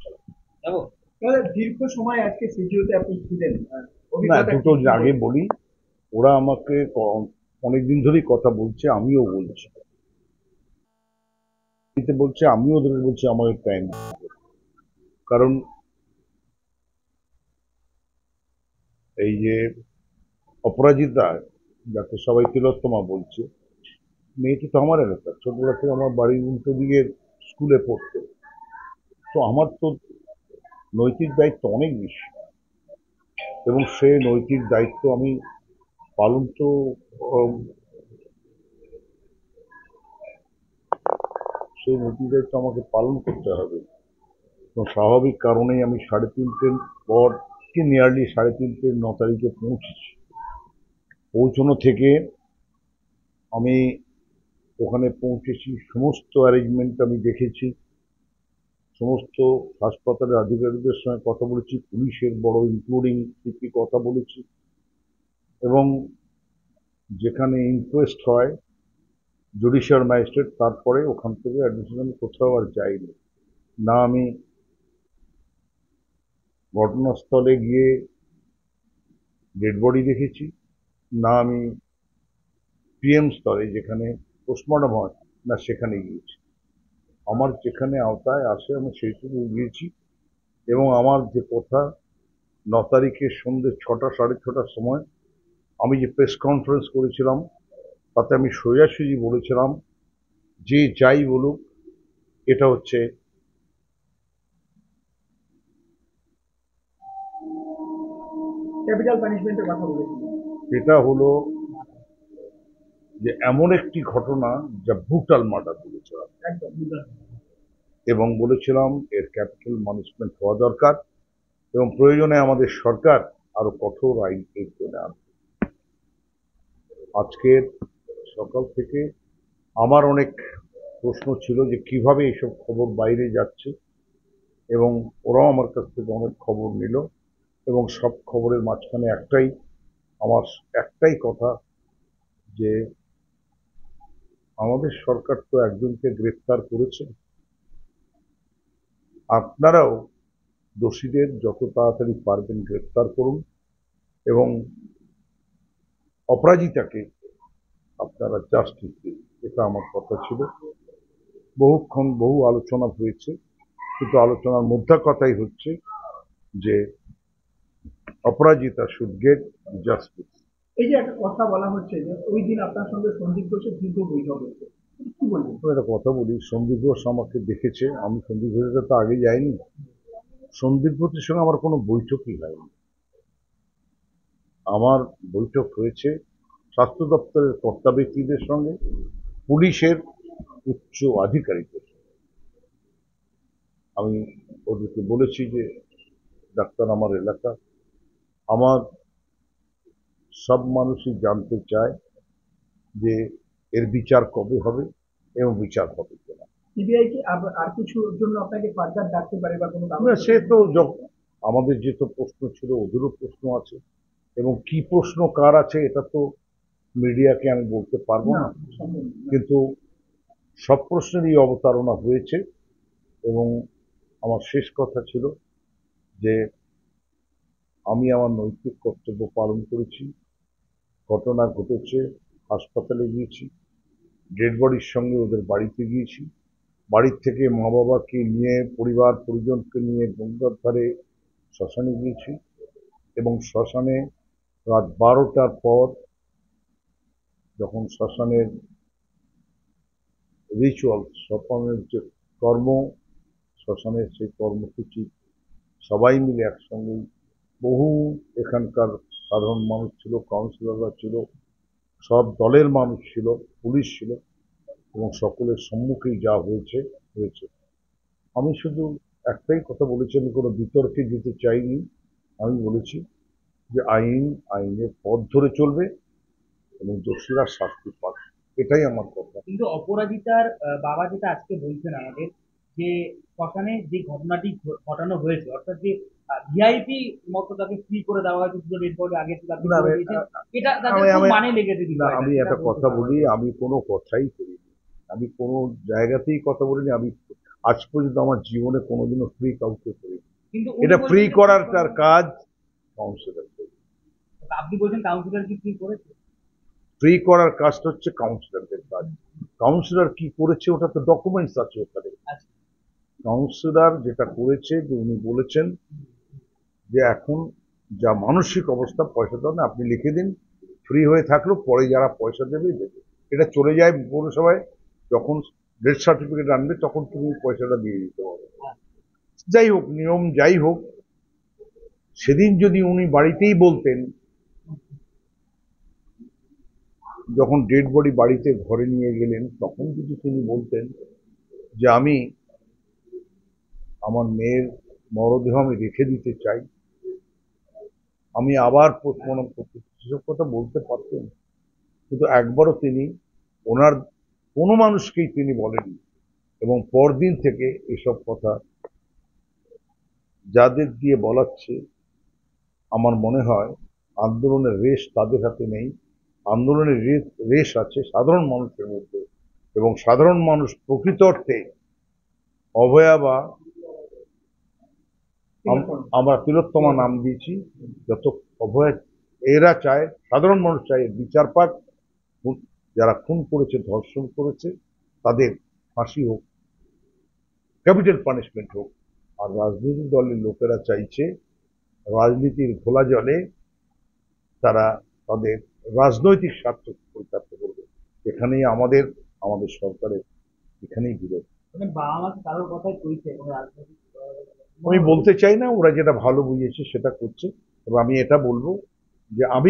যাবো। দীর্ঘ সময় আজকে সিজিওতে আপনি ছিলেন, না, অভিজ্ঞতা দুটো কি কি আগে বলবেন? বলি। ওরা আমাকে অনেকদিন ধরেই কথা বলছে, আমিও বলছি, বলছে আমিও ওদের বলছি আমাদের টাইম। কারণ এই যে অপরাজিতা, যাকে সবাই তিলোত্তমা বলছে, মেয়েটি তো আমার এলাকা, ছোটবেলা থেকে আমার বাড়ির উল্টো দিকে স্কুলে পড়তো। তো আমার তো নৈতিক দায়িত্ব অনেক বেশি, এবং সেই নৈতিক দায়িত্ব আমি পালন তো আহ, সেই নৈতিক দায়িত্ব আমাকে পালন করতে হবে। তো স্বাভাবিক কারণেই আমি 3:30 পর, কি নিয়ারলি 3:30 9 তারিখে পৌঁছেছি। পৌঁছানো থেকে আমি ওখানে পৌঁছেছি, সমস্ত অ্যারেঞ্জমেন্ট আমি দেখেছি, সমস্ত হাসপাতালের আধিকারিকদের সঙ্গে কথা বলেছি, পুলিশের বড় ইনক্লুডিং সিপি কথা বলেছি, এবং যেখানে ইনকোয়েস্ট হয় জুডিশিয়াল ম্যাজিস্ট্রেট, তারপরে ওখান থেকে অ্যাডমিশন আমি কোথাও আর যাইনি। না আমি ঘটনাস্থলে গিয়ে ডেড বডি দেখেছি, না আমি পিএম স্তরে যেখানে পোস্টমর্টম হয়, না সেখানে গিয়েছি। আমার যেখানে আওতায় আসে আমি সেইটুকু গিয়েছি। এবং আমার যে কথা, 9 তারিখে সন্ধ্যে 6টা 6:30টার সময় আমি যে প্রেস কনফারেন্স করেছিলাম, তাতে আমি সোজাসুজি বলেছিলাম যে যাই বলুক, এটা হচ্ছে ক্যাপিটাল পানিশমেন্টের কথা বলেছিলেন। এটা হলো যে এমন একটি ঘটনা যা ব্রুটাল মার্ডার বলেছিলাম, একদম। এবং বলেছিলাম এর ক্যাপিটাল পানিশমেন্ট হওয়া দরকার, এবং প্রয়োজনে আমাদের সরকার আরো কঠোর আইন এর জন্য আনবে। আজকের সকাল থেকে আমার অনেক প্রশ্ন ছিল যে কিভাবে এইসব খবর বাইরে যাচ্ছে, এবং ওরাও আমার কাছ থেকে অনেক খবর নিল, এবং সব খবরের মাঝখানে আমার একটাই কথা, যে আমাদের সরকার তো একজনকে গ্রেফতার করেছে, আপনারাও দোষীদের যত তাড়াতাড়ি পারবেন গ্রেফতার করুন, এবং অপরাজিতাকে আপনারা জাস্টিস দিন। এটা আমার কথা ছিল। বহুক্ষণ বহু আলোচনা হয়েছে, কিন্তু আলোচনার মধ্যে কথাই হচ্ছে যে অপরাজিতা শুড গেট জাস্টিস। এই যে একটা কথা বলা হচ্ছে যে ওই দিন আপনার সঙ্গে সন্দীপ ঘোষের দীর্ঘ বৈঠক হয়েছে, কি বলবেন? তো একটা কথা বলি, সন্দীপ ঘোষ আমাকে দেখেছে, আমি সন্দীপ ঘোষের কাছে তো আগে যাইনি। সন্দীপ ঘোষের সঙ্গে আমার কোনো বৈঠকই হয়নি। আমার বৈঠক হয়েছে স্বাস্থ্য দপ্তরের কর্তা ব্যক্তিদের সঙ্গে, পুলিশের উচ্চ আধিকারিকদের সঙ্গে। আমি ওদেরকে বলেছি যে ডাক্তার আমার এলাকা, আমার সব মানুষই জানতে চায় যে এর বিচার কবে হবে এবং বিচার হবে কিনা। সিবিআই কি আর কিছুর জন্য আপনাকে ফার্দার ডাকতে পারে বা কোনো না, কাগজ? সে তো আমাদের যে তো প্রশ্ন ছিল ওদেরও প্রশ্ন আছে, এবং কি প্রশ্ন কার আছে এটা তো মিডিয়াকে আমি বলতে পারবো না, না। সম্ভব না। কিন্তু সব প্রশ্নেরই অবতারণা হয়েছে, এবং আমার শেষ কথা ছিল যে আমি আমার নৈতিক কর্তব্য পালন করেছি। ঘটনা ঘটেছে, হাসপাতালে গিয়েছি, ডেড বডির সঙ্গে ওদের বাড়িতে গিয়েছি, বাড়ির থেকে মা বাবাকে নিয়ে পরিবার পরিজনকে নিয়ে গঙ্গার ধারে শ্মশানে গিয়েছি, এবং শ্মশানে রাত 12টার পর যখন শ্মশানের রিচুয়াল, শ্মশানের যে কর্ম, শ্মশানের সেই কর্মসূচি সবাই মিলে একসঙ্গে, বহু এখানকার সাধারণ মানুষ ছিল, কাউন্সিলররা ছিল, সব দলের মানুষ ছিল, পুলিশ ছিল, এবং সকলের সম্মুখেই যা হয়েছে হয়েছে। আমি শুধু একটাই কথা বলেছি, আমি কোনো বিতর্কে যেতে চাইনি। আমি বলেছি যে আইন আইনের পথ ধরে চলবে, এবং দোষীরা শাস্তি পাবে, এটাই আমার কথা। কিন্তু অপরাজিতার বাবা যেটা আজকে বলছেন আমাদের, যে শ্মশানে যে ঘটনাটি ঘটানো হয়েছে, অর্থাৎ যে ভিআইপি মতো তাকে ফ্রি করে দেওয়া হয়েছে, দুটো ডেড বডি আগে থেকে আপনি না, করে দিয়েছেন, এটা তাদের আমি খুব আমি মানে লেগেছে না, বিষয়টা, আমি সেটা একটা বলতে কথা চাওয়া বলি, হয়েছে। আমি কোনো কথাই করিনি, আমি কোনো জায়গাতেই কথা বলিনি। আমি আজ পর্যন্ত আমার জীবনে কোনোদিনও ফ্রি কাউকে করিনি। কিন্তু উনি এটা ফ্রি বলছেন যে করার তার কাজ কাউন্সিলর। আপনি বলছেন কাউন্সিলর কি ফ্রি করেছে? ফ্রি করার কাজটা হচ্ছে কাউন্সিলরদের কাজ। কাউন্সিলর কি করেছে ওটা তো ডকুমেন্টস আছে ওখানে। আচ্ছা। কাউন্সিলর যেটা করেছে যে উনি বলেছেন যে এখন যা মানসিক অবস্থা পয়সা দেন আপনি লিখে দিন, ফ্রি হয়ে থাকলো, পরে যারা পয়সা দেবে দেবে। এটা চলে যায় পৌরসভায়, যখন ডেথ সার্টিফিকেট আনবে তখন তুমি পয়সাটা দিয়ে দিতে পারবে। যাই হোক, নিয়ম যাই হোক, সেদিন যদি উনি বাড়িতেই বলতেন, যখন ডেড বডি বাড়িতে ঘরে নিয়ে গেলেন তখন যদি তিনি বলতেন যে আমি আমার মেয়ের মরদেহ আমি রেখে দিতে চাই, আমি আবার পোস্টমর্টম করতে, সেসব কথা বলতে পারতেন। কিন্তু একবারও তিনি ওনার কোনো মানুষকেই তিনি বলেননি, এবং পরদিন থেকে এসব কথা যাদের দিয়ে বলাচ্ছে, আমার মনে হয় আন্দোলনের রেশ তাদের হাতে নেই, আন্দোলনের রেশ আছে সাধারণ মানুষের মধ্যে, এবং সাধারণ মানুষ প্রকৃত অর্থে অভয়া বা আমরা তিলোত্তমা নাম দিয়েছি, যত অভয় এরা চায়, সাধারণ মানুষ চায় বিচার পাক, যারা খুন করেছে ধর্ষণ করেছে তাদের ফাঁসি হোক, ক্যাপিটাল পানিশমেন্ট হোক। আর রাজনৈতিক দলের লোকেরা চাইছে রাজনীতির ঘোলা জলে তারা তাদের রাজনৈতিক স্বার্থ পরিত্যাক্ত করবে। এখানেই আমাদের সরকারের এখানেই বিরোধ। মানে বাবা মা কারোর কথাই চলছে কোনো রাজনৈতিক আমি বলতে চাই না, ওরা যেটা ভালো বুঝেছে সেটা করছে। তবে আমি এটা বলবো যে আমি